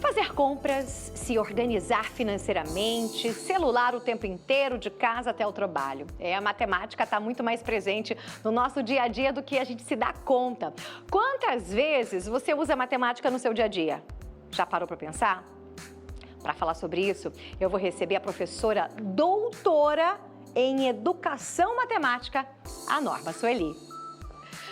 Fazer compras, se organizar financeiramente, celular o tempo inteiro, de casa até o trabalho. A matemática está muito mais presente no nosso dia a dia do que a gente se dá conta. Quantas vezes você usa matemática no seu dia a dia? Já parou para pensar? Para falar sobre isso, eu vou receber a professora doutora em Educação Matemática, a Norma Sueli.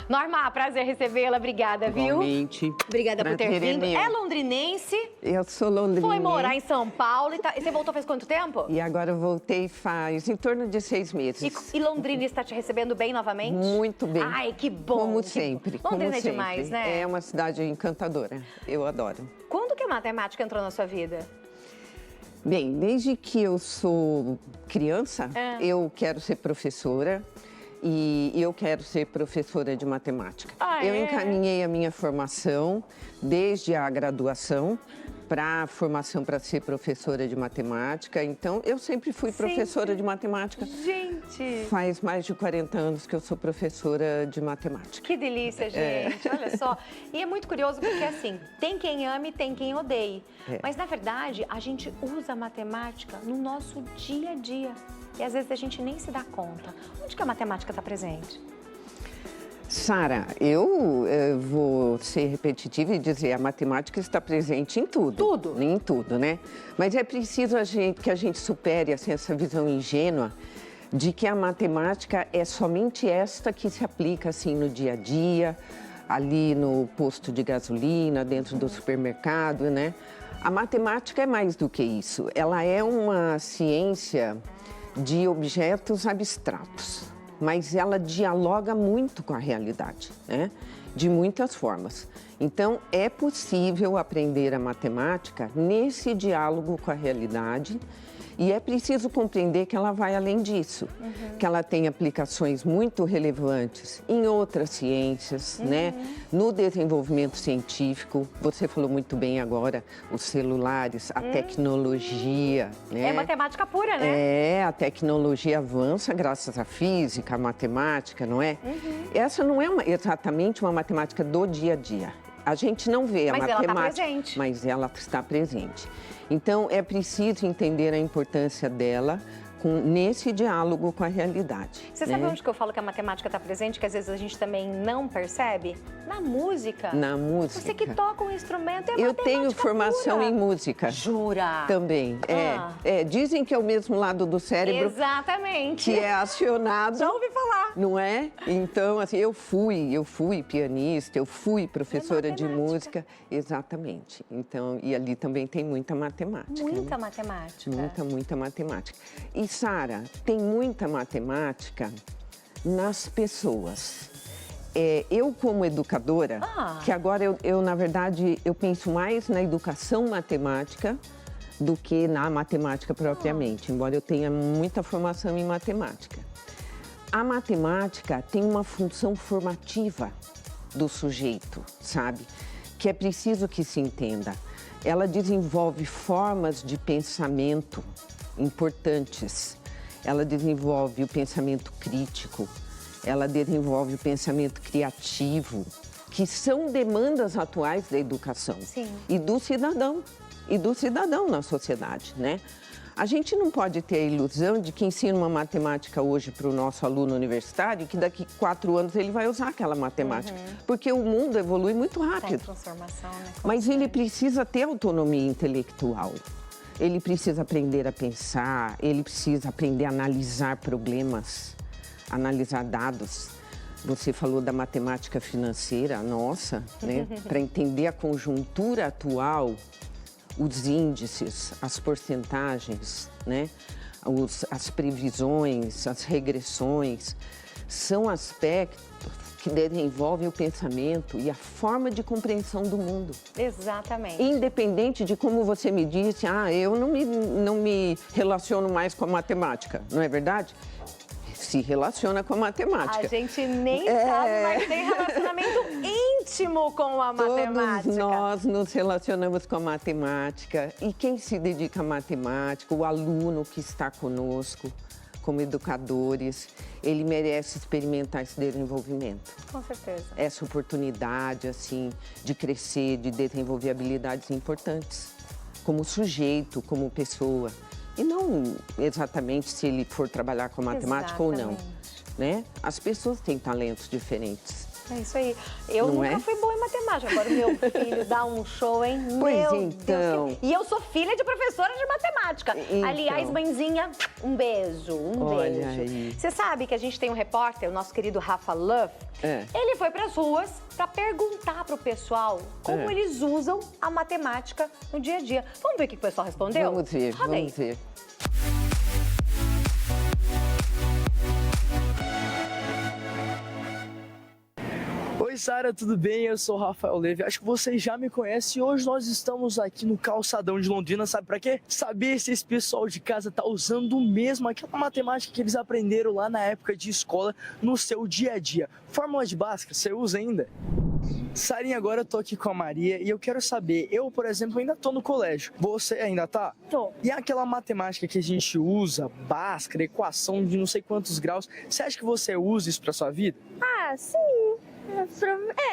Norma, prazer recebê-la, obrigada, Igualmente. viu? Obrigada por ter vindo. É londrinense? Eu sou londrinense. Foi morar em São Paulo e você voltou faz quanto tempo? E agora eu voltei faz em torno de 6 meses. E Londrina está te recebendo bem novamente? Muito bem. Ai, que bom. Como sempre. Londrina como é demais, sempre. né? É uma cidade encantadora. Eu adoro. Quando que a matemática entrou na sua vida? Bem, desde que eu sou criança, eu quero ser professora. E eu quero ser professora de matemática. Eu encaminhei a minha formação desde a graduação para a formação para ser professora de matemática. Então, eu sempre fui professora de matemática. Gente! Faz mais de 40 anos que eu sou professora de matemática. Que delícia, gente! Olha só. E é muito curioso porque, assim, tem quem ame e tem quem odeie. Mas, na verdade, a gente usa a matemática no nosso dia a dia. E às vezes a gente nem se dá conta. Onde que a matemática está presente? Sara, eu vou ser repetitiva e dizer a matemática está presente em tudo. Tudo? Em tudo, né? Mas é preciso que a gente supere assim, essa visão ingênua de que a matemática é somente esta que se aplica assim no dia a dia, ali no posto de gasolina, dentro do supermercado, né? A matemática é mais do que isso. Ela é uma ciência de objetos abstratos, mas ela dialoga muito com a realidade, né? De muitas formas. Então, é possível aprender a matemática nesse diálogo com a realidade e é preciso compreender que ela vai além disso, que ela tem aplicações muito relevantes em outras ciências, né? No desenvolvimento científico, você falou muito bem agora, os celulares, a tecnologia, né? É matemática pura, né? A tecnologia avança graças à física, à matemática, não é? Essa não é exatamente uma matemática do dia a dia. A gente não vê a matemática, ela está presente. Mas ela está presente. Então, é preciso entender a importância dela nesse diálogo com a realidade. Você sabe onde que eu falo que a matemática está presente, que às vezes a gente também não percebe? Na música. Na música. Você que toca um instrumento, Eu tenho formação em música. Jura? Também. Dizem que é o mesmo lado do cérebro. Exatamente. Que é acionado. Já ouvi falar. Não é? Então, assim, eu fui pianista, eu fui professora de música. Exatamente. Então, e ali também tem muita matemática. Muita matemática. Muita matemática. E, Sara, tem muita matemática nas pessoas. Eu, como educadora, que agora eu, na verdade, eu penso mais na educação matemática do que na matemática propriamente, embora eu tenha muita formação em matemática. A matemática tem uma função formativa do sujeito, sabe? Que é preciso que se entenda. Ela desenvolve formas de pensamento importantes. Ela desenvolve o pensamento crítico, ela desenvolve o pensamento criativo, que são demandas atuais da educação. Sim. E do cidadão na sociedade, né? A gente não pode ter a ilusão de que ensina uma matemática hoje para o nosso aluno universitário que daqui 4 anos ele vai usar aquela matemática, porque o mundo evolui muito rápido. Tem transformação, né? Mas ele precisa ter autonomia intelectual. Ele precisa aprender a pensar, ele precisa aprender a analisar problemas, analisar dados. Você falou da matemática financeira, nossa, né? Para entender a conjuntura atual, os índices, as porcentagens, né? As previsões, as regressões, são aspectos que desenvolvem o pensamento e a forma de compreensão do mundo. Exatamente. Independente de como você me disse, eu não me relaciono mais com a matemática, não é verdade? Se relaciona com a matemática. A gente nem sabe, mas tem relacionamento íntimo com a matemática. Todos nós nos relacionamos com a matemática. E quem se dedica à matemática, o aluno que está conosco, como educadores, ele merece experimentar esse desenvolvimento. Com certeza. Essa oportunidade, assim, de crescer, de desenvolver habilidades importantes. como sujeito, como pessoa. E não exatamente se ele for trabalhar com matemática ou não, né? As pessoas têm talentos diferentes. É isso aí. Eu nunca fui boa em matemática. Agora o meu filho dá um show, hein? Pois Meu então. Deus. E eu sou filha de professora de matemática. Então. Aliás, mãezinha, um beijo, Olha beijo. aí. Você sabe que a gente tem um repórter, o nosso querido Rafa Luff. Ele foi para as ruas para perguntar para o pessoal como eles usam a matemática no dia a dia. Vamos ver o que o pessoal respondeu? Vamos ver, vamos ver. Oi, Sara, tudo bem? Eu sou o Rafael Leve. Acho que vocês já me conhecem e hoje nós estamos aqui no calçadão de Londrina, sabe pra quê? Saber se esse pessoal de casa tá usando mesmo aquela matemática que eles aprenderam lá na época de escola no seu dia a dia. Fórmula de Bhaskara, você usa ainda? Sarinha, agora eu tô aqui com a Maria e eu quero saber, eu, por exemplo, ainda tô no colégio. Você ainda tá? Tô. E aquela matemática que a gente usa, Bhaskara, equação de não sei quantos graus, você acha que você usa isso pra sua vida? Ah, sim.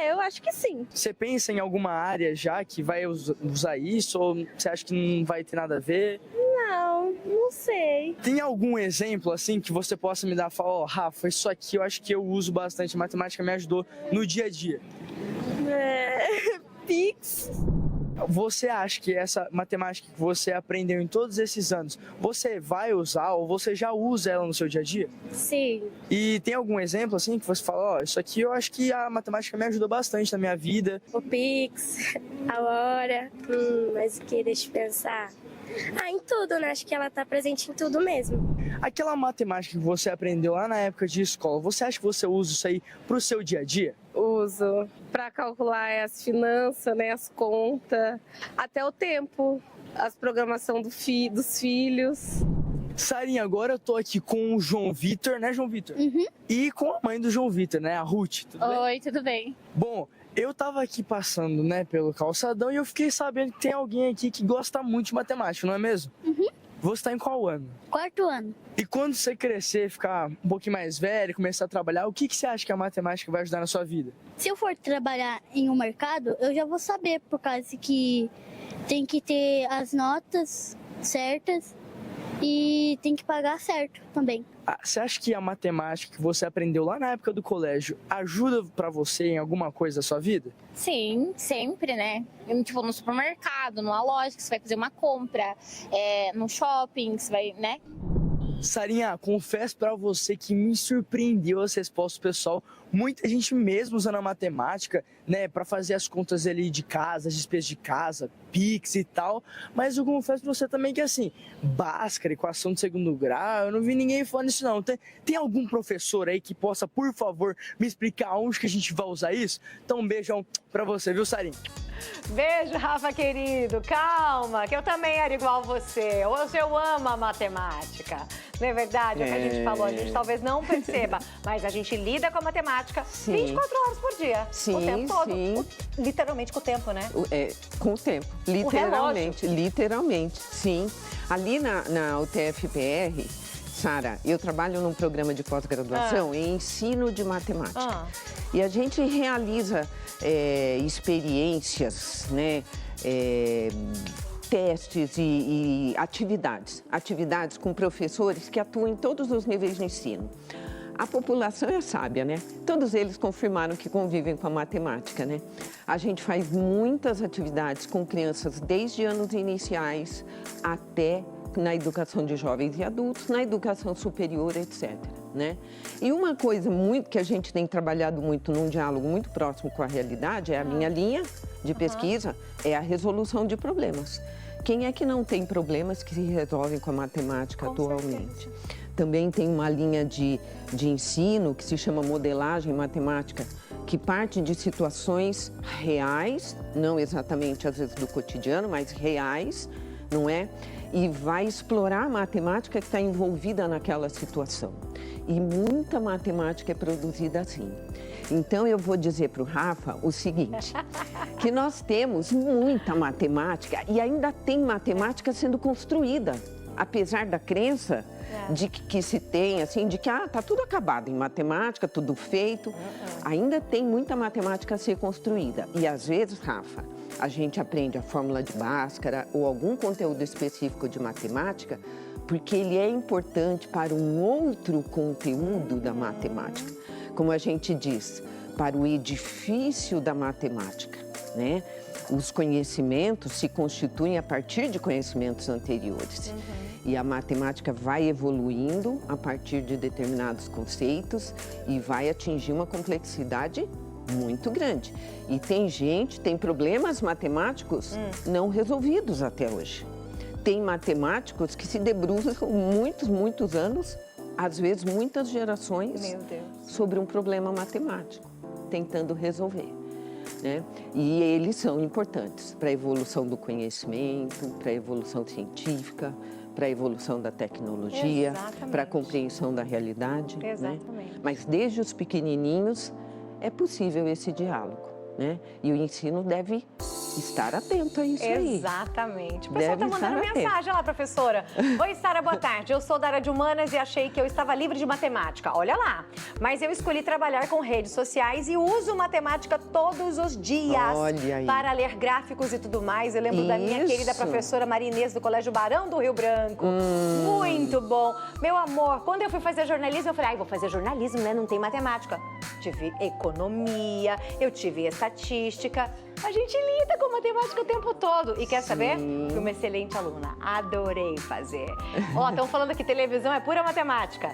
Eu acho que sim. Você pensa em alguma área já que vai usar isso ou você acha que não vai ter nada a ver? Não sei. Tem algum exemplo assim que você possa me dar? Falar, ó, Rafa, isso aqui eu acho que eu uso bastante, a matemática me ajudou no dia a dia. Pix. Você acha que essa matemática que você aprendeu em todos esses anos, você vai usar ou você já usa ela no seu dia a dia? Sim. E tem algum exemplo assim que você fala, ó, isso aqui eu acho que a matemática me ajudou bastante na minha vida? O Pix, a hora. Mas o que? Deixa eu pensar. Em tudo, né? Acho que ela tá presente em tudo mesmo. Aquela matemática que você aprendeu lá na época de escola, você acha que você usa isso aí pro seu dia a dia? Uso para calcular as finanças, né, as contas, até o tempo, as programação dos filhos. Sarinha, agora eu tô aqui com o João Vitor, né, João Vitor? Uhum. E com a mãe do João Vitor, né, a Ruth. Tudo bem? Oi, tudo bem? Bom, eu tava aqui passando, né, pelo calçadão e eu fiquei sabendo que tem alguém aqui que gosta muito de matemática, não é mesmo? Uhum. Você tá em qual ano? 4º ano. E quando você crescer, ficar um pouquinho mais velho, começar a trabalhar, o que você acha que a matemática vai ajudar na sua vida? Se eu for trabalhar em um mercado, eu já vou saber, por causa que tem que ter as notas certas e tem que pagar certo também. Você acha que a matemática que você aprendeu lá na época do colégio ajuda pra você em alguma coisa da sua vida? Sim, sempre, né? Tipo, no supermercado, numa loja, que você vai fazer uma compra, no shopping, que você vai, né? Sarinha, confesso pra você que me surpreendeu as respostas do pessoal. Muita gente mesmo usando a matemática, né, pra fazer as contas ali de casa, as despesas de casa, Pix e tal. Mas eu confesso pra você também que assim, Bhaskara, equação de segundo grau, eu não vi ninguém falando isso não. Tem algum professor aí que possa, por favor, me explicar onde que a gente vai usar isso? Então um beijão pra você, viu, Sarinha? Beijo, Rafa querido. Calma, que eu também era igual você. Hoje eu amo a matemática. Não é verdade? É o que a gente falou, a gente talvez não perceba, mas a gente lida com a matemática 24 horas por dia. Sim, o tempo todo. sim. Literalmente com o tempo, né? Com o tempo, literalmente, literalmente, sim. Ali na UTF-PR, Sara, eu trabalho num programa de pós-graduação em ensino de matemática. E a gente realiza experiências, né, testes e atividades com professores que atuam em todos os níveis de ensino. A população é sábia, né? Todos eles confirmaram que convivem com a matemática, né? A gente faz muitas atividades com crianças desde anos iniciais até na educação de jovens e adultos, na educação superior, etc. Né? E uma coisa muito que a gente tem trabalhado muito num diálogo muito próximo com a realidade é a minha linha de pesquisa, é a resolução de problemas. Quem é que não tem problemas que se resolvem com a matemática atualmente? Também tem uma linha de ensino que se chama modelagem matemática, que parte de situações reais, não exatamente às vezes do cotidiano, mas reais, não é? E vai explorar a matemática que está envolvida naquela situação. E muita matemática é produzida assim. Então, eu vou dizer para o Rafa o seguinte, que nós temos muita matemática e ainda tem matemática sendo construída, apesar da crença de que se tem, assim, de que tá tudo acabado em matemática, tudo feito. Ainda tem muita matemática a ser construída. E às vezes, Rafa, a gente aprende a fórmula de Bhaskara ou algum conteúdo específico de matemática, porque ele é importante para um outro conteúdo da matemática. Como a gente diz, para o edifício da matemática, né? Os conhecimentos se constituem a partir de conhecimentos anteriores. E a matemática vai evoluindo a partir de determinados conceitos e vai atingir uma complexidade muito grande. E tem problemas matemáticos não resolvidos até hoje. Tem matemáticos que se debruçam muitos anos, às vezes muitas gerações, sobre um problema matemático, tentando resolver. Né? E eles são importantes para a evolução do conhecimento, para a evolução científica, para a evolução da tecnologia, para a compreensão da realidade. Exatamente. Né? Mas desde os pequenininhos é possível esse diálogo, né? E o ensino deve estar atento a isso aí. Exatamente. O pessoal está mandando estar atento. mensagem lá, professora. Oi, Sara, boa tarde. Eu sou da área de humanas e achei que eu estava livre de matemática. Olha lá. Mas eu escolhi trabalhar com redes sociais e uso matemática todos os dias. Olha aí. Para ler gráficos e tudo mais. Eu lembro da minha querida professora Maria Inês do Colégio Barão do Rio Branco. Muito bom. Meu amor, quando eu fui fazer jornalismo, eu falei, vou fazer jornalismo, né? Não tem matemática. Tive economia, eu tive estatística. A gente lida com matemática o tempo todo. E quer saber? Fui uma excelente aluna. Adorei fazer. Ó, estão falando que televisão é pura matemática.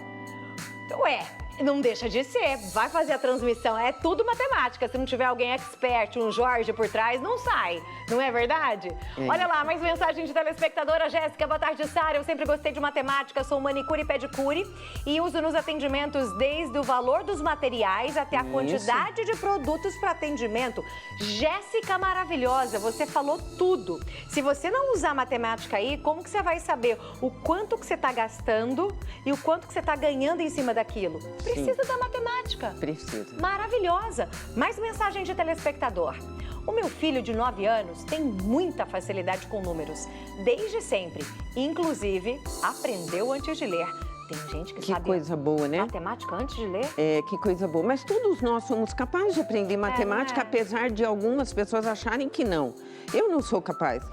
Ué, não deixa de ser. Vai fazer a transmissão. É tudo matemática. Se não tiver alguém expert, um Jorge por trás, não sai. Não é verdade? Olha lá, mais mensagem de telespectadora. Jéssica, boa tarde, Sara. Eu sempre gostei de matemática. Sou manicure e pedicure. E uso nos atendimentos desde o valor dos materiais até a quantidade de produtos para atendimento. Jéssica maravilhosa, você falou tudo. Se você não usar matemática aí, como que você vai saber o quanto que você está gastando e o quanto que você está ganhando em cima daquilo? Precisa da matemática. Precisa. Maravilhosa. Mais mensagem de telespectador. O meu filho de 9 anos tem muita facilidade com números, desde sempre. Inclusive, aprendeu antes de ler. Tem gente que sabe coisa boa, né? matemática antes de ler. É, que coisa boa. Mas todos nós somos capazes de aprender matemática, apesar de algumas pessoas acharem que não. Eu não sou capaz.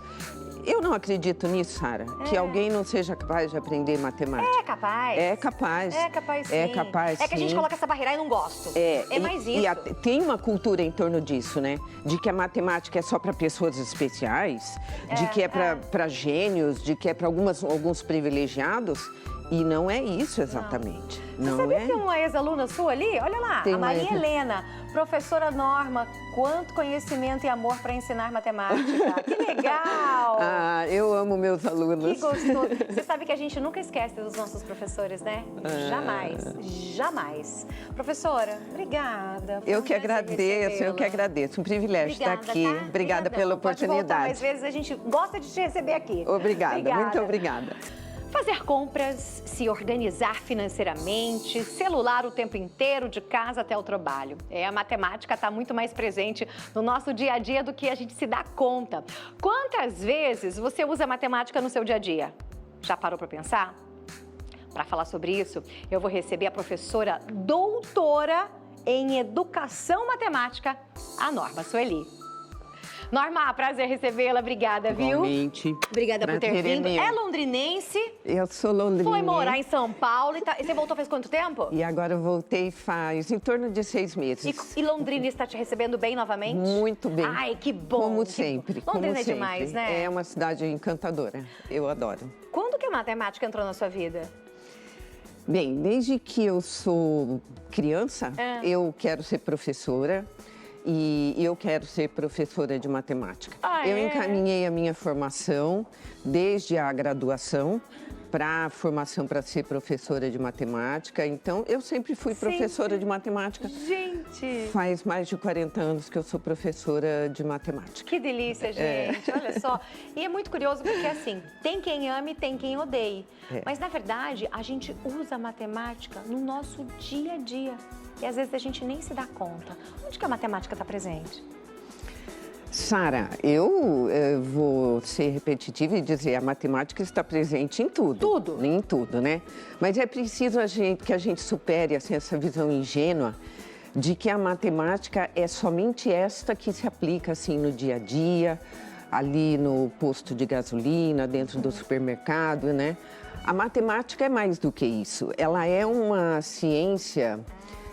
Eu não acredito nisso, Sara, que alguém não seja capaz de aprender matemática. É capaz. É capaz. É capaz, sim. É capaz, É que a gente sim. coloca essa barreira e não gosto. É mais isso. Tem uma cultura em torno disso, né? De que a matemática é só para pessoas especiais, de que é para gênios, de que é para alguns privilegiados. E não é isso exatamente. Você sabia que tem uma ex-aluna sua ali? Olha lá, Tem a uma Maria Helena, professora Norma. Quanto conhecimento e amor para ensinar matemática. Que legal! Ah, eu amo meus alunos. Que gostoso. Você sabe que a gente nunca esquece dos nossos professores, né? Jamais, jamais. Professora, obrigada. Foi Eu um que prazer agradeço, eu que recebê-la. agradeço. Um privilégio estar aqui. Tá? Obrigada pela Pode voltar oportunidade. mais vezes, a gente gosta de te receber aqui. Obrigada, muito obrigada. Fazer compras, se organizar financeiramente, celular o tempo inteiro, de casa até o trabalho. A matemática está muito mais presente no nosso dia a dia do que a gente se dá conta. Quantas vezes você usa a matemática no seu dia a dia? Já parou para pensar? Para falar sobre isso, eu vou receber a professora doutora em Educação Matemática, a Norma Sueli. Norma, prazer recebê-la, obrigada, viu? Igualmente. Obrigada por ter Prazer é vindo. meu. É londrinense, Eu sou londrina. foi morar em São Paulo e você voltou faz quanto tempo? E agora eu voltei faz em torno de 6 meses. E Londrina está te recebendo bem novamente? Muito bem. Ai, que bom. Como que sempre. bom. Londrina como é sempre. demais, né? É uma cidade encantadora. Eu adoro. Quando que a matemática entrou na sua vida? Bem, desde que eu sou criança, eu quero ser professora. E eu quero ser professora de matemática. Eu encaminhei a minha formação desde a graduação para a formação para ser professora de matemática. Então, eu sempre fui professora de matemática. Gente! Faz mais de 40 anos que eu sou professora de matemática. Que delícia, gente. Olha só. E é muito curioso porque, assim, tem quem ame e tem quem odeie. Mas, na verdade, a gente usa a matemática no nosso dia a dia. E, às vezes, a gente nem se dá conta. Onde que a matemática está presente? Sara, eu vou ser repetitiva e dizer a matemática está presente em tudo. Tudo? Em tudo, né? Mas é preciso que a gente supere assim, essa visão ingênua de que a matemática é somente esta que se aplica assim no dia a dia, ali no posto de gasolina, dentro do supermercado, né? A matemática é mais do que isso. Ela é uma ciência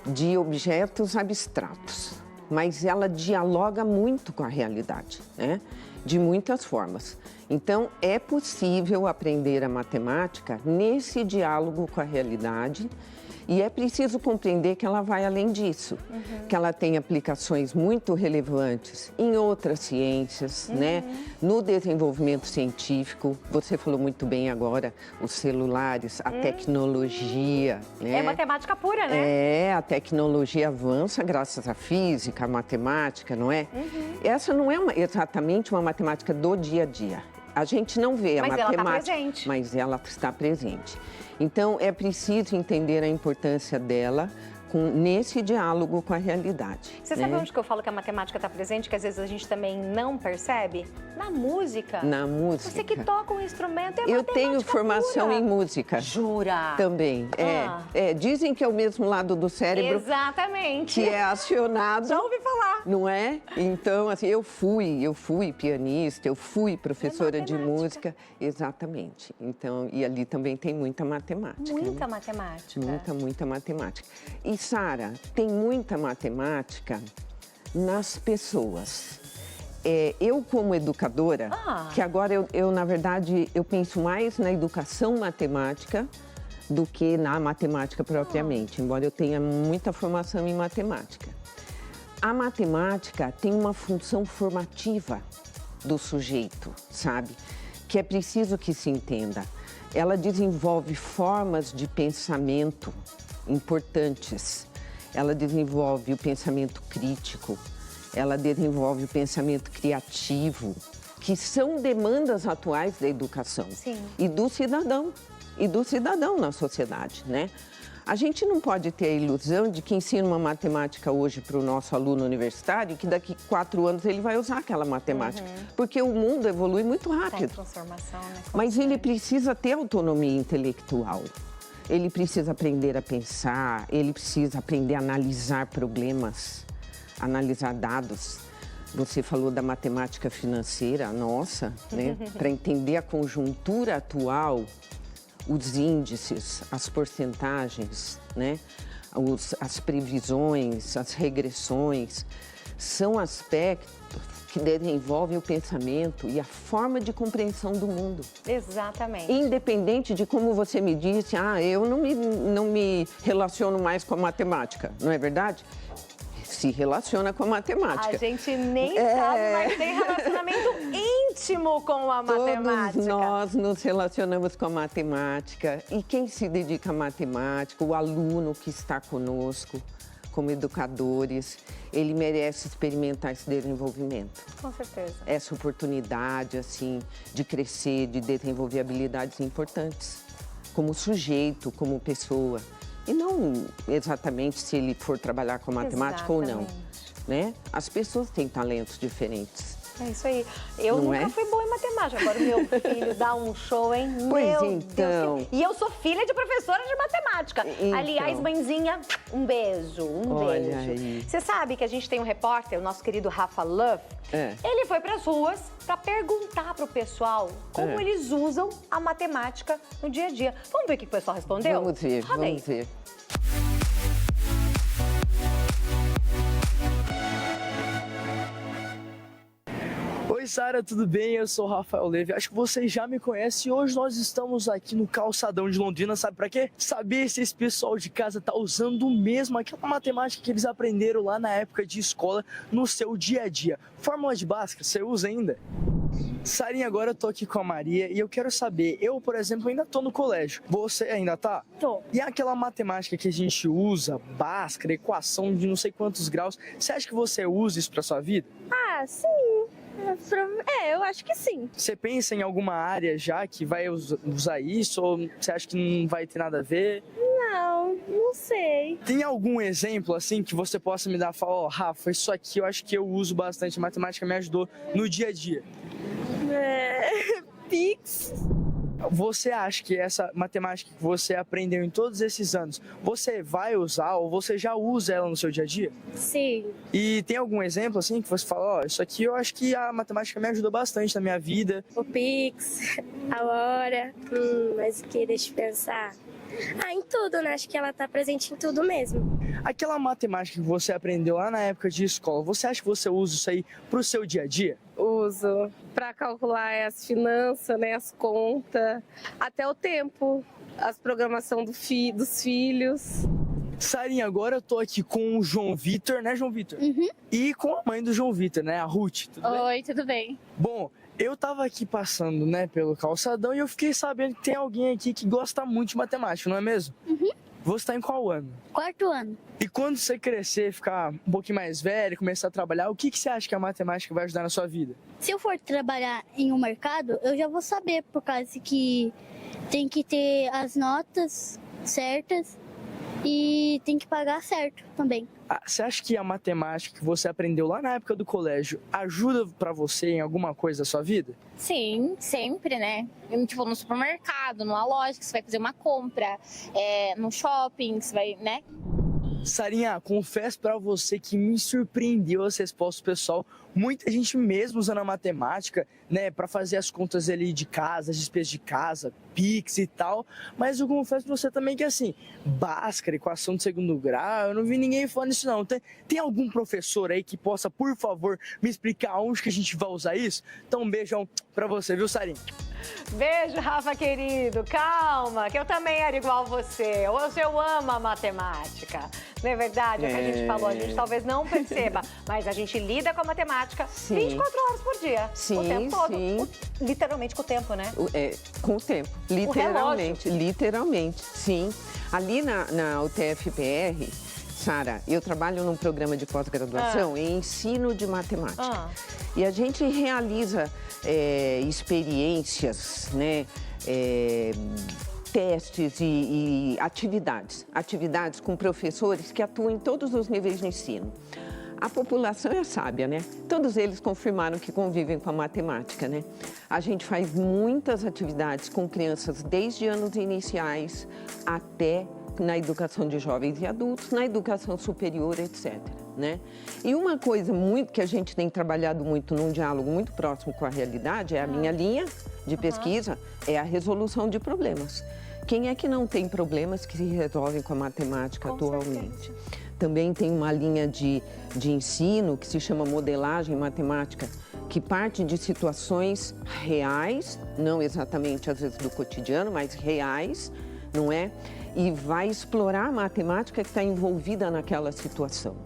de objetos abstratos, mas ela dialoga muito com a realidade, né? De muitas formas. Então, é possível aprender a matemática nesse diálogo com a realidade e é preciso compreender que ela vai além disso, que ela tem aplicações muito relevantes em outras ciências, né? No desenvolvimento científico, você falou muito bem agora, os celulares, a tecnologia, né? É matemática pura, né? É, a tecnologia avança graças à física, à matemática, não é? Essa não é exatamente uma matemática do dia a dia. A gente não vê a Mas ela matemática, está presente. mas ela está presente. Então, é preciso entender a importância dela nesse diálogo com a realidade. Você né? sabe onde que eu falo que a matemática está presente, que às vezes a gente também não percebe? Na música. Na música. Você que toca um instrumento, é Eu matemática tenho formação pura. em música. Jura? Também. Ah. Dizem que é o mesmo lado do cérebro Exatamente. que é acionado. Já ouvi falar. Não é? Então, assim, eu fui pianista, eu fui professora de matemática. música. Exatamente. Então, e ali também tem muita matemática. Muita né? matemática. Muita matemática. E, Sara, tem muita matemática nas pessoas. Eu, como educadora, que agora eu, na verdade, eu penso mais na educação matemática do que na matemática propriamente, embora eu tenha muita formação em matemática. A matemática tem uma função formativa do sujeito, sabe? Que é preciso que se entenda. Ela desenvolve formas de pensamento importantes. Ela desenvolve o pensamento crítico, ela desenvolve o pensamento criativo, que são demandas atuais da educação. Sim. E do cidadão na sociedade, né? A gente não pode ter a ilusão de que ensina uma matemática hoje para o nosso aluno universitário que daqui 4 anos ele vai usar aquela matemática, porque o mundo evolui muito Tá em rápido. transformação, né? Mas ele precisa ter autonomia intelectual. Ele precisa aprender a pensar, ele precisa aprender a analisar problemas, analisar dados. Você falou da matemática financeira, nossa, né? Para entender a conjuntura atual, os índices, as porcentagens, né? As previsões, as regressões, são aspectos que desenvolvem o pensamento e a forma de compreensão do mundo. Exatamente. Independente de como você me disse, eu não me relaciono mais com a matemática, não é verdade? Se relaciona com a matemática. A gente nem sabe, mas tem relacionamento íntimo com a matemática. Todos nós nos relacionamos com a matemática. E quem se dedica à matemática, o aluno que está conosco, como educadores, ele merece experimentar esse desenvolvimento. Com certeza. Essa oportunidade, assim, de crescer, de desenvolver habilidades importantes, como sujeito, como pessoa. E não exatamente se ele for trabalhar com matemática ou não, né? As pessoas têm talentos diferentes. É isso aí. Eu Não nunca é? fui boa em matemática. Agora o meu filho dá um show, hein? Pois Meu então. Deus. E eu sou filha de professora de matemática. Então. Aliás, mãezinha, um beijo, Olha beijo. aí. Você sabe que a gente tem um repórter, o nosso querido Rafa Love. Ele foi para as ruas para perguntar para o pessoal como eles usam a matemática no dia a dia. Vamos ver o que o pessoal respondeu? Vamos ver, Roda aí. vamos ver. Oi, Sara, tudo bem? Eu sou o Rafael Leve. Acho que vocês já me conhecem e hoje nós estamos aqui no calçadão de Londrina. Sabe pra quê? Saber se esse pessoal de casa tá usando mesmo aquela matemática que eles aprenderam lá na época de escola no seu dia a dia. Fórmula de Bhaskara, você usa ainda? Sarinha, agora eu tô aqui com a Maria e eu quero saber, eu, por exemplo, ainda tô no colégio. Você ainda tá? Tô. E aquela matemática que a gente usa, Bhaskara, equação de não sei quantos graus, você acha que você usa isso pra sua vida? Ah, sim. Eu acho que sim. Você pensa em alguma área já que vai usar isso ou você acha que não vai ter nada a ver? Não sei. Tem algum exemplo assim que você possa me dar e falar, Rafa, isso aqui eu acho que eu uso bastante, a matemática me ajudou no dia a dia? Pix. Você acha que essa matemática que você aprendeu em todos esses anos, você vai usar ou você já usa ela no seu dia a dia? Sim. E tem algum exemplo assim que você fala, ó, isso aqui eu acho que a matemática me ajuda bastante na minha vida? O Pix, a hora, mas o que? Deixa eu pensar. Em tudo, né? Acho que ela tá presente em tudo mesmo. Aquela matemática que você aprendeu lá na época de escola, você acha que você usa isso aí pro seu dia a dia? Uso para calcular as finanças, né, as contas, até o tempo, as programação dos filhos. Sarinha, agora eu tô aqui com o João Vitor, né, João Vitor? Uhum. E com a mãe do João Vitor, né, a Ruth. Tudo bem? Oi, tudo bem? Bom, eu tava aqui passando, né, pelo calçadão e eu fiquei sabendo que tem alguém aqui que gosta muito de matemática, não é mesmo? Uhum. Você tá em qual ano? 4º ano. E quando você crescer, ficar um pouquinho mais velho, começar a trabalhar, o que você acha que a matemática vai ajudar na sua vida? Se eu for trabalhar em um mercado, eu já vou saber, por causa que tem que ter as notas certas e tem que pagar certo também. Você acha que a matemática que você aprendeu lá na época do colégio ajuda pra você em alguma coisa da sua vida? Sim, sempre, né? Tipo, no supermercado, numa loja, que você vai fazer uma compra, no shopping, que você vai, né? Sarinha, confesso pra você que me surpreendeu as respostas do pessoal. Muita gente mesmo usando a matemática, né, para fazer as contas ali de casa, as despesas de casa, Pix e tal. Mas eu confesso pra você também que assim, Bhaskara, equação de segundo grau, eu não vi ninguém falando isso não. Tem algum professor aí que possa, por favor, me explicar onde que a gente vai usar isso? Então um beijão pra você, viu, Sarinha? Beijo, Rafa querido. Calma, que eu também era igual você. Hoje eu amo a matemática. Não é verdade? É o que a gente falou, a gente talvez não perceba, mas a gente lida com a matemática Sim. 24 horas por dia. Sim, o tempo todo. sim. Literalmente com o tempo, né? Com o tempo, literalmente, sim. Ali na UTF-PR, Sara, eu trabalho num programa de pós-graduação em ensino de matemática. E a gente realiza experiências, né, testes e atividades com professores que atuam em todos os níveis de ensino. A população é sábia, né? Todos eles confirmaram que convivem com a matemática, né? A gente faz muitas atividades com crianças desde anos iniciais até na educação de jovens e adultos, na educação superior, etc. Né? E uma coisa muito que a gente tem trabalhado muito num diálogo muito próximo com a realidade é a minha linha de pesquisa, é a resolução de problemas. Quem é que não tem problemas que se resolvem com a matemática atualmente? Também tem uma linha de ensino que se chama modelagem matemática, que parte de situações reais, não exatamente às vezes do cotidiano, mas reais, não é? E vai explorar a matemática que está envolvida naquela situação.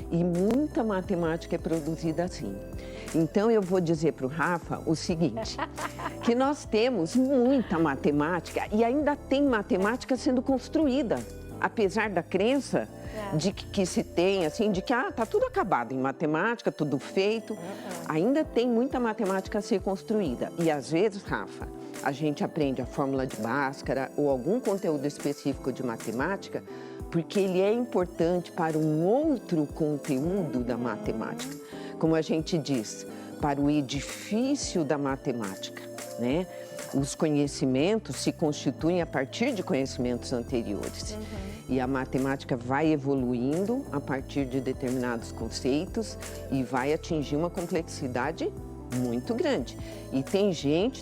E muita matemática é produzida assim. Então, eu vou dizer para o Rafa o seguinte, que nós temos muita matemática e ainda tem matemática sendo construída, apesar da crença de que se tem, assim, de que tá tudo acabado em matemática, tudo feito. Ainda tem muita matemática a ser construída. E às vezes, Rafa, a gente aprende a fórmula de Bhaskara ou algum conteúdo específico de matemática porque ele é importante para um outro conteúdo da matemática. Como a gente diz, para o edifício da matemática, né? Os conhecimentos se constituem a partir de conhecimentos anteriores. E a matemática vai evoluindo a partir de determinados conceitos e vai atingir uma complexidade muito grande. E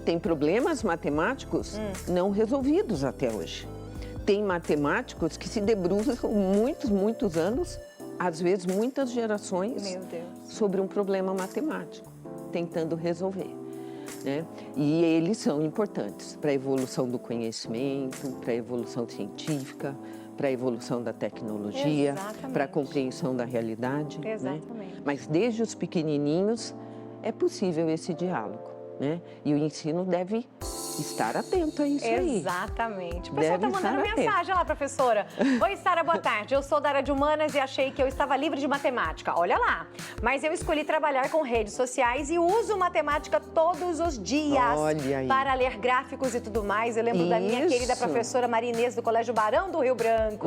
tem problemas matemáticos não resolvidos até hoje. Tem matemáticos que se debruçam muitos anos, às vezes muitas gerações, sobre um problema matemático, tentando resolver. Né? E eles são importantes para a evolução do conhecimento, para a evolução científica, para a evolução da tecnologia, para a compreensão da realidade. Né? Mas desde os pequenininhos é possível esse diálogo, né? E o ensino deve estar atento a isso aí. Exatamente. O pessoal está mandando mensagem lá, professora. Oi, Sara, boa tarde. Eu sou da área de humanas e achei que eu estava livre de matemática. Olha lá. Mas eu escolhi trabalhar com redes sociais e uso matemática todos os dias. Olha aí. Para ler gráficos e tudo mais. Eu lembro da minha querida professora Maria Inês do Colégio Barão do Rio Branco.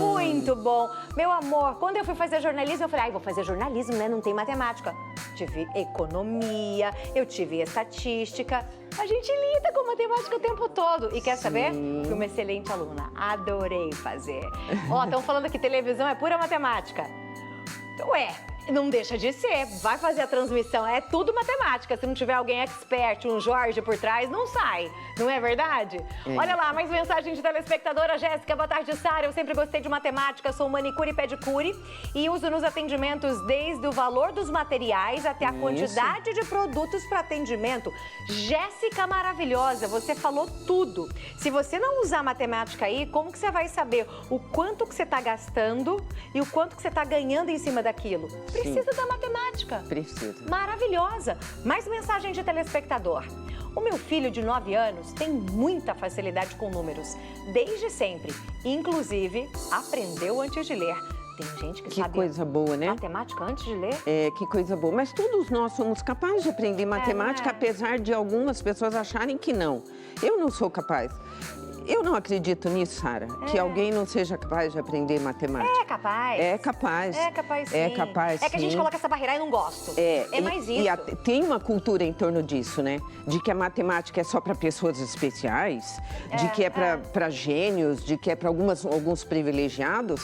Muito bom. Meu amor, quando eu fui fazer jornalismo, eu falei, vou fazer jornalismo, né? Não tem matemática. Tive economia, eu tive estatística. A gente lida com matemática o tempo todo. E quer saber? Fui uma excelente aluna. Adorei fazer. Ó, estão falando que televisão é pura matemática. Ué, não deixa de ser. Vai fazer a transmissão, é tudo matemática. Se não tiver alguém expert, um Jorge por trás, não sai. Não é verdade? Olha lá, mais mensagem de telespectadora. Jéssica, boa tarde, Sara. Eu sempre gostei de matemática, sou manicure e pedicure e uso nos atendimentos desde o valor dos materiais até a quantidade de produtos para atendimento. Jéssica maravilhosa, você falou tudo. Se você não usar matemática aí, como que você vai saber o quanto que você está gastando e o quanto que você está ganhando em cima daquilo? Precisa da matemática. Precisa. Maravilhosa. Mais mensagem de telespectador. O meu filho de 9 anos tem muita facilidade com números, desde sempre. Inclusive, aprendeu antes de ler. Tem gente que sabe coisa boa, né? matemática antes de ler. É, que coisa boa. Mas todos nós somos capazes de aprender matemática, apesar de algumas pessoas acharem que não. Eu não sou capaz. Eu não acredito nisso, Sara, que alguém não seja capaz de aprender matemática. É capaz. É capaz. É capaz, sim. É capaz, É que a gente sim. coloca essa barreira e não gosto. É mais isso. Tem uma cultura em torno disso, né? De que a matemática é só para pessoas especiais, de que é para gênios, de que é para alguns privilegiados.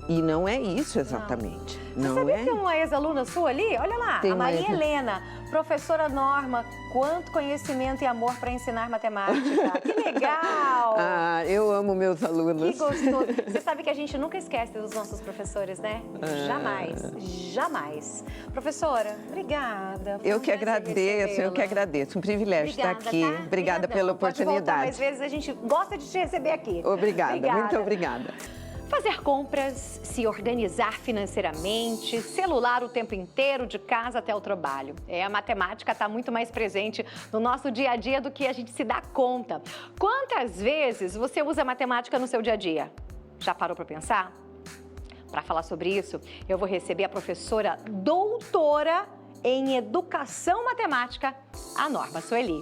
E não é isso exatamente. Não Você sabia é? que tem uma ex-aluna sua ali? Olha lá, Tem a uma Maria ex- Helena, professora Norma. Quanto conhecimento e amor para ensinar matemática. Que legal! Ah, eu amo meus Que alunos. gostoso. Você sabe que a gente nunca esquece dos nossos professores, né? Jamais, jamais. Professora, obrigada. Foi Eu um que prazer agradeço, eu que recebê-la. agradeço. Um privilégio estar Obrigada, aqui. tá? Obrigada Obrigadão. pela Pode voltar oportunidade. mais vezes, a gente gosta de te receber aqui. Obrigada, muito obrigada. Fazer compras, se organizar financeiramente, celular o tempo inteiro, de casa até o trabalho. A matemática está muito mais presente no nosso dia a dia do que a gente se dá conta. Quantas vezes você usa matemática no seu dia a dia? Já parou para pensar? Para falar sobre isso, eu vou receber a professora doutora em Educação Matemática, a Norma Sueli.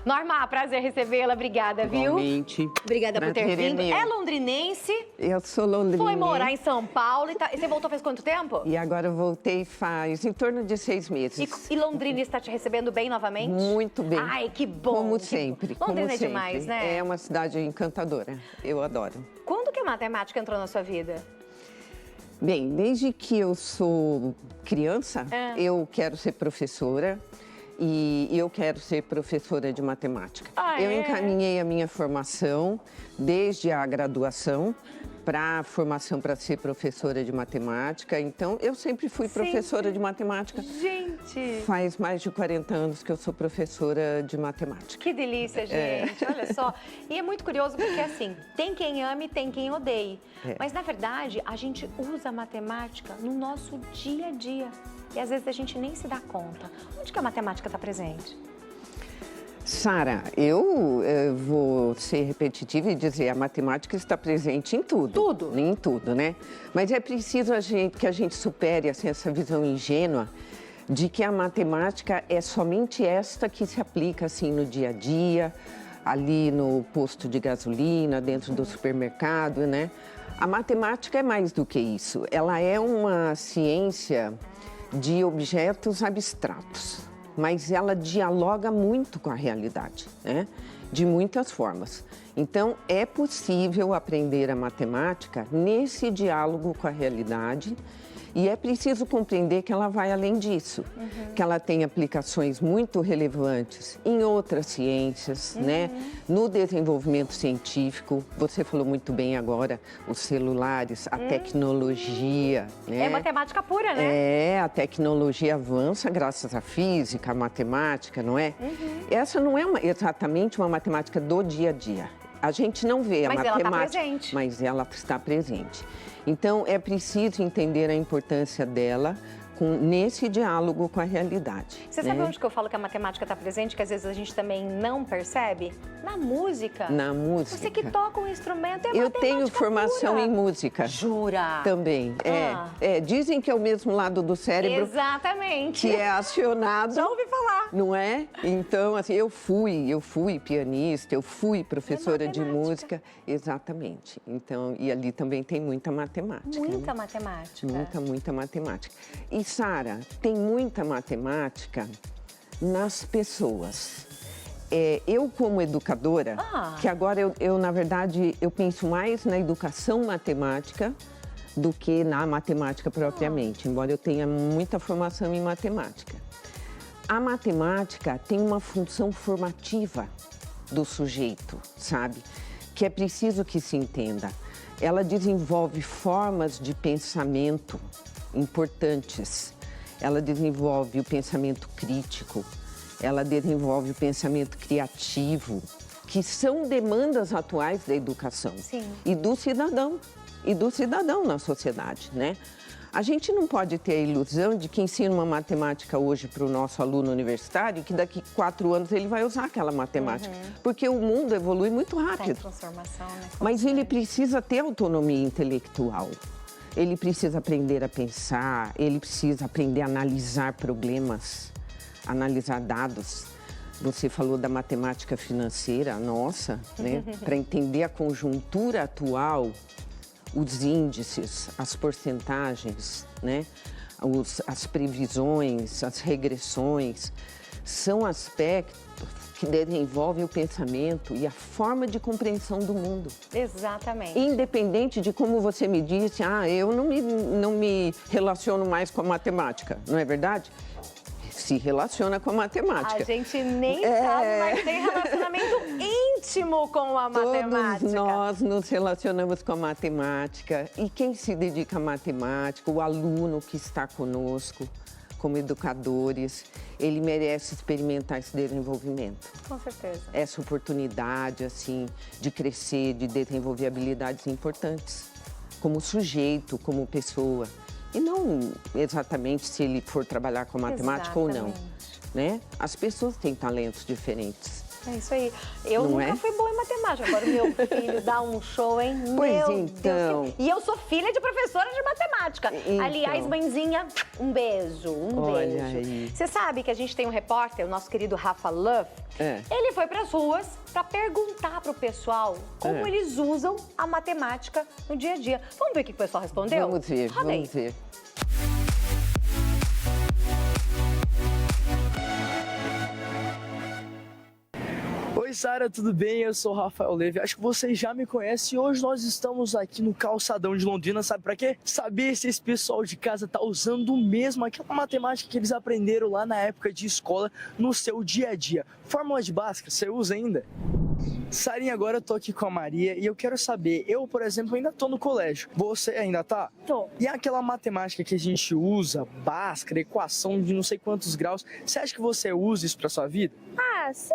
Norma, prazer recebê-la, obrigada, viu? Igualmente. Obrigada por ter Prazer é vindo. meu. É londrinense, Eu sou londrina. foi morar em São Paulo e você voltou faz quanto tempo? E agora eu voltei faz em torno de 6 meses. E Londrina está te recebendo bem novamente? Muito bem. Ai, que bom. Como que sempre. bom. Londrina como é sempre. demais, né? É uma cidade encantadora. Eu adoro. Quando que a matemática entrou na sua vida? Bem, desde que eu sou criança, eu quero ser professora. E eu quero ser professora de matemática. Eu encaminhei a minha formação desde a graduação para a formação para ser professora de matemática. Então, eu sempre fui professora de matemática. Gente! Faz mais de 40 anos que eu sou professora de matemática. Que delícia, gente. Olha só. E é muito curioso porque, assim, tem quem ame e tem quem odeie. Mas, na verdade, a gente usa a matemática no nosso dia a dia. E, às vezes, a gente nem se dá conta. Onde que a matemática está presente? Sara, eu vou ser repetitiva e dizer a matemática está presente em tudo. Tudo? Em tudo, né? Mas é preciso que a gente supere assim, essa visão ingênua de que a matemática é somente esta que se aplica assim no dia a dia, ali no posto de gasolina, dentro do supermercado, né? A matemática é mais do que isso. Ela é uma ciência de objetos abstratos, mas ela dialoga muito com a realidade, né? De muitas formas. Então, é possível aprender a matemática nesse diálogo com a realidade e é preciso compreender que ela vai além disso, que ela tem aplicações muito relevantes em outras ciências, né? No desenvolvimento científico, você falou muito bem agora, os celulares, a tecnologia, né? É matemática pura, né? A tecnologia avança graças à física, à matemática, não é? Essa não é exatamente uma matemática do dia a dia. A gente não vê a Mas ela matemática, está presente. mas ela está presente. Então, é preciso entender a importância dela nesse diálogo com a realidade. Você sabe onde que eu falo que a matemática está presente, que às vezes a gente também não percebe? Na música. Na música. Você que toca um instrumento é Eu matemática tenho formação pura. em música. Jura? Também. Ah. Dizem que é o mesmo lado do cérebro Exatamente. que é acionado. Já ouvi falar. Não é? Então, assim, eu fui pianista, eu fui professora de matemática. música. Exatamente. Então, e ali também tem muita matemática. Muita né? matemática. Muita matemática. E, Sara, tem muita matemática nas pessoas. eu como educadora, que agora na verdade, eu penso mais na educação matemática do que na matemática propriamente, embora eu tenha muita formação em matemática. A matemática tem uma função formativa do sujeito, sabe? Que é preciso que se entenda. Ela desenvolve formas de pensamento importantes. Ela desenvolve o pensamento crítico, ela desenvolve o pensamento criativo, que são demandas atuais da educação. Sim. E do cidadão na sociedade, né? A gente não pode ter a ilusão de que ensina uma matemática hoje para o nosso aluno universitário, que daqui 4 anos ele vai usar aquela matemática, porque o mundo evolui muito rápido. Tá em transformação, né? Mas ele precisa ter autonomia intelectual. Ele precisa aprender a pensar, ele precisa aprender a analisar problemas, analisar dados. Você falou da matemática financeira, nossa, né? Para entender a conjuntura atual, os índices, as porcentagens, né? As previsões, as regressões, são aspectos que desenvolvem o pensamento e a forma de compreensão do mundo. Exatamente. Independente de como você me disse, eu não me relaciono mais com a matemática, não é verdade? Se relaciona com a matemática. A gente nem sabe, mas tem relacionamento íntimo com a matemática. Todos nós nos relacionamos com a matemática. E quem se dedica à matemática, o aluno que está conosco, como educadores, ele merece experimentar esse desenvolvimento. Com certeza. Essa oportunidade, assim, de crescer, de desenvolver habilidades importantes, como sujeito, como pessoa. E não exatamente se ele for trabalhar com matemática ou não, né? As pessoas têm talentos diferentes. É isso aí. Eu Não nunca fui boa em matemática. Agora o meu filho dá um show, hein? Pois Meu então. Deus. E eu sou filha de professora de matemática. Então. Aliás, mãezinha, um beijo, Olha beijo. aí. Você sabe que a gente tem um repórter, o nosso querido Rafa Love. Ele foi para as ruas para perguntar para o pessoal como eles usam a matemática no dia a dia. Vamos ver o que o pessoal respondeu? Vamos ver, Roda aí. vamos ver. Oi, Sara, tudo bem? Eu sou o Rafael Leve. Acho que vocês já me conhecem e hoje nós estamos aqui no calçadão de Londrina. Sabe pra quê? Saber se esse pessoal de casa tá usando mesmo aquela matemática que eles aprenderam lá na época de escola no seu dia a dia. Fórmula de Bhaskara, você usa ainda? Sarinha, agora eu tô aqui com a Maria e eu quero saber, eu, por exemplo, ainda tô no colégio. Você ainda tá? Tô. E aquela matemática que a gente usa, Bhaskara, equação de não sei quantos graus, você acha que você usa isso pra sua vida? Ah, sim.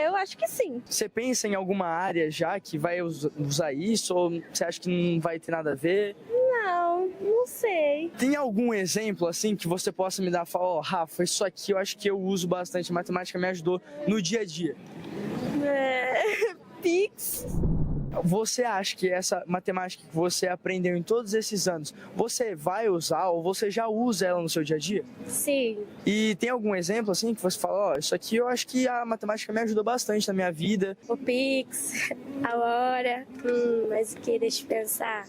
Eu acho que sim. Você pensa em alguma área já que vai usar isso ou você acha que não vai ter nada a ver? Não sei. Tem algum exemplo assim que você possa me dar? Falar, Rafa, isso aqui eu acho que eu uso bastante, matemática me ajudou no dia a dia. Pix. Você acha que essa matemática que você aprendeu em todos esses anos, você vai usar ou você já usa ela no seu dia a dia? Sim. E tem algum exemplo assim que você fala, isso aqui eu acho que a matemática me ajudou bastante na minha vida? O Pix, a hora. Mas o que? Deixa eu pensar.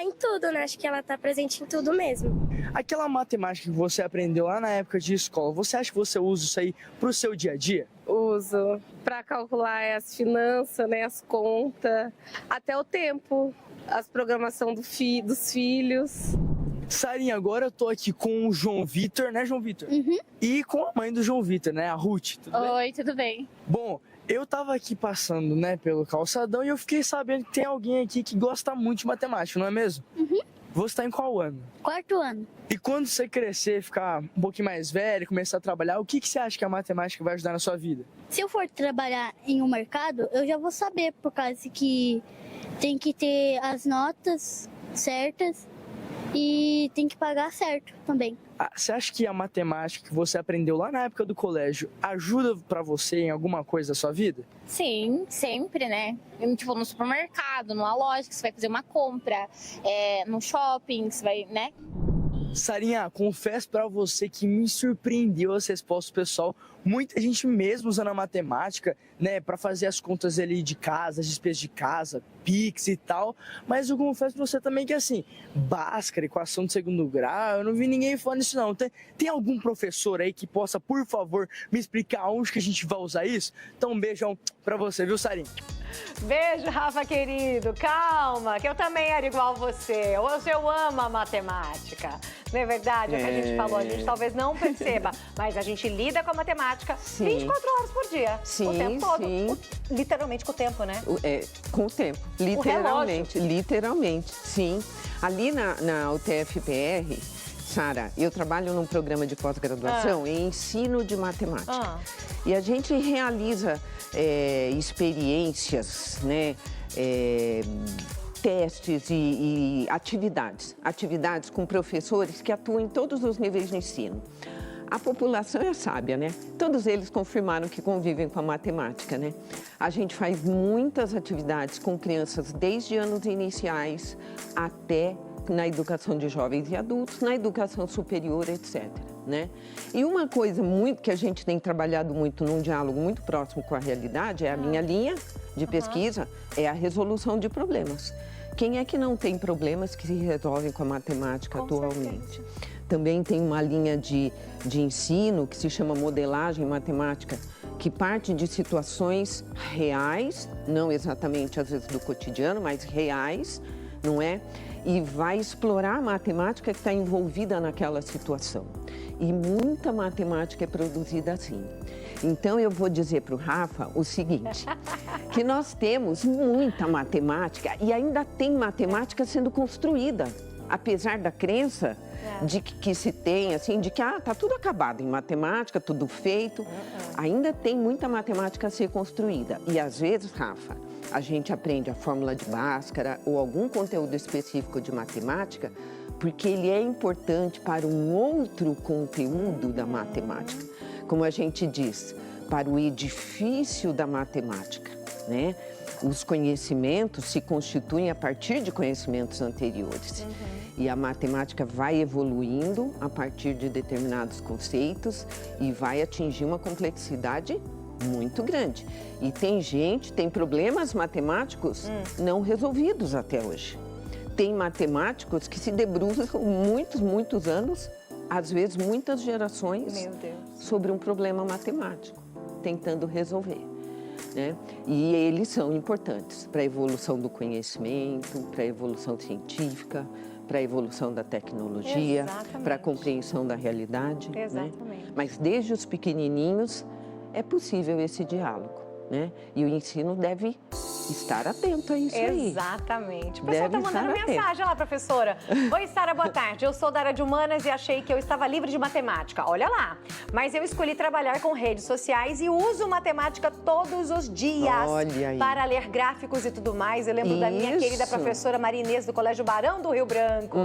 Em tudo, né? Acho que ela tá presente em tudo mesmo. Aquela matemática que você aprendeu lá na época de escola, você acha que você usa isso aí pro seu dia a dia? Uso para calcular as finanças, né, as contas, até o tempo, as programação dos filhos. Sarinha, agora eu tô aqui com o João Vitor, né, João Vitor? E com a mãe do João Vitor, né, a Ruth. Tudo bem? Oi, tudo bem? Bom, eu tava aqui passando, né, pelo calçadão e eu fiquei sabendo que tem alguém aqui que gosta muito de matemática, não é mesmo? Você tá em qual ano? 4º ano. E quando você crescer, ficar um pouquinho mais velho, começar a trabalhar, o que você acha que a matemática vai ajudar na sua vida? Se eu for trabalhar em um mercado, eu já vou saber, por causa que tem que ter as notas certas e tem que pagar certo também. Você acha que a matemática que você aprendeu lá na época do colégio ajuda pra você em alguma coisa da sua vida? Sim, sempre, né? Tipo, no supermercado, numa loja, que você vai fazer uma compra, no shopping, você vai, né? Sarinha, confesso pra você que me surpreendeu as respostas do pessoal. Muita gente mesmo usando a matemática, né, para fazer as contas ali de casa, as despesas de casa, Pix e tal. Mas eu confesso pra você também que assim, Bhaskara, equação de segundo grau, eu não vi ninguém falando isso não. Tem algum professor aí que possa, por favor, me explicar onde que a gente vai usar isso? Então um beijão pra você, viu, Sarinha? Beijo, Rafa querido. Calma, que eu também era igual você. Hoje eu amo a matemática. Não é verdade? É o que a gente falou, a gente talvez não perceba, mas a gente lida com a matemática 24 horas por dia. Sim, o tempo todo. sim. Literalmente com o tempo, né? Com o tempo, literalmente, sim. Ali na UTF-PR, Sara, eu trabalho num programa de pós-graduação em ensino de matemática. E a gente realiza experiências, né, testes e atividades com professores que atuam em todos os níveis de ensino. A população é sábia, né? Todos eles confirmaram que convivem com a matemática, né? A gente faz muitas atividades com crianças desde anos iniciais até na educação de jovens e adultos, na educação superior, etc. Né? E uma coisa que a gente tem trabalhado muito num diálogo muito próximo com a realidade, é a minha linha de pesquisa, é a resolução de problemas. Quem é que não tem problemas que se resolvem com a matemática atualmente? Também tem uma linha de ensino que se chama modelagem matemática, que parte de situações reais, não exatamente às vezes do cotidiano, mas reais, não é? E vai explorar a matemática que está envolvida naquela situação. E muita matemática é produzida assim. Então, eu vou dizer para o Rafa o seguinte, que nós temos muita matemática e ainda tem matemática sendo construída, apesar da crença de que se tem, assim, de que tá tudo acabado em matemática, tudo feito. Ainda tem muita matemática a ser construída. E às vezes, Rafa, a gente aprende a fórmula de Bhaskara ou algum conteúdo específico de matemática porque ele é importante para um outro conteúdo da matemática. Como a gente diz, para o edifício da matemática, né? Os conhecimentos se constituem a partir de conhecimentos anteriores. E a matemática vai evoluindo a partir de determinados conceitos e vai atingir uma complexidade muito grande. E tem problemas matemáticos não resolvidos até hoje. Tem matemáticos que se debruçam muitos anos, às vezes muitas gerações, sobre um problema matemático, tentando resolver. Né? E eles são importantes para a evolução do conhecimento, para a evolução científica, para a evolução da tecnologia, para a compreensão da realidade. Né? Mas desde os pequenininhos é possível esse diálogo, né? E o ensino deve estar atento a isso aí. Exatamente. O pessoal está mandando mensagem lá, professora. Oi, Sara, boa tarde. Eu sou da área de humanas e achei que eu estava livre de matemática. Olha lá. Mas eu escolhi trabalhar com redes sociais e uso matemática todos os dias. Olha aí. Para ler gráficos e tudo mais. Eu lembro da minha querida professora Maria Inês, do Colégio Barão do Rio Branco.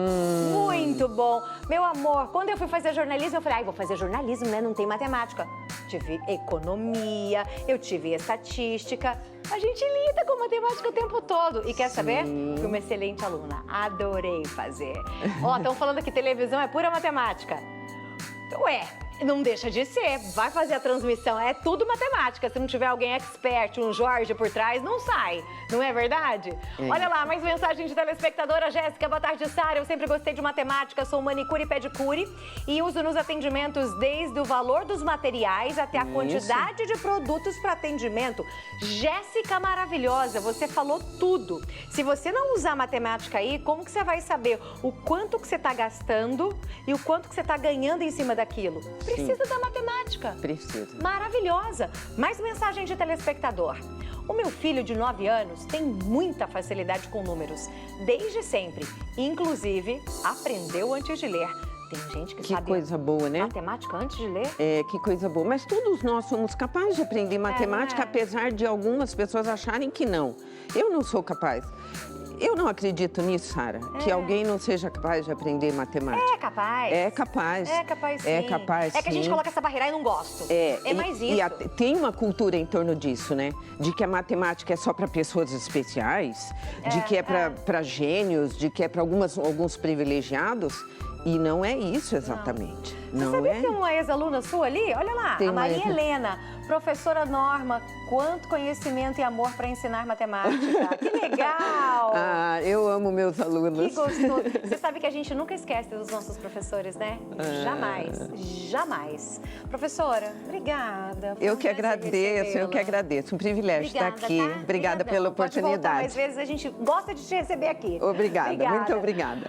Muito bom. Meu amor, quando eu fui fazer jornalismo, eu falei, vou fazer jornalismo, né? Não tem matemática. Tive economia, eu tive estatística. A gente lida com matemática o tempo todo. E quer saber? Fui uma excelente aluna. Adorei fazer. Ó, estão falando que televisão é pura matemática. Ué, não deixa de ser. Vai fazer a transmissão. É tudo matemática. Se não tiver alguém expert, um Jorge por trás, não sai. Não é verdade? Olha lá, mais mensagem de telespectadora. Jéssica, boa tarde, Sara. Eu sempre gostei de matemática. Sou manicure e pedicure. E uso nos atendimentos desde o valor dos materiais até a quantidade de produtos para atendimento. Jéssica maravilhosa, você falou tudo. Se você não usar matemática aí, como que você vai saber o quanto que você está gastando e o quanto que você está ganhando em cima daquilo? Precisa da matemática. Precisa. Maravilhosa. Mais mensagem de telespectador. O meu filho de 9 anos tem muita facilidade com números, desde sempre. Inclusive, aprendeu antes de ler. Tem gente que sabe coisa boa, né? matemática antes de ler. Que coisa boa. Mas todos nós somos capazes de aprender matemática, apesar de algumas pessoas acharem que não. Eu não sou capaz. Eu não acredito nisso, Sara, que alguém não seja capaz de aprender matemática. É capaz. É capaz. É capaz, sim. É capaz, É que a gente sim. coloca essa barreira e não gosto. É mais isso. Tem uma cultura em torno disso, né? De que a matemática é só para pessoas especiais, de que é para gênios, de que é para alguns privilegiados. E não é isso exatamente. Você Não sabia é? que tem uma ex-aluna sua ali? Olha lá, Tem a uma Maria ex- Helena. Professora Norma, quanto conhecimento e amor para ensinar matemática. Que legal! Ah, eu amo meus Que alunos. gostoso. Você sabe que a gente nunca esquece dos nossos professores, né? Jamais, jamais. Professora, obrigada. Foi Eu um que prazer agradeço, eu que recebê-la. agradeço. Um privilégio estar Obrigada, aqui. tá? Obrigada Obrigadão. pela Pode voltar oportunidade. mais vezes, a gente gosta de te receber aqui. Obrigada, muito obrigada.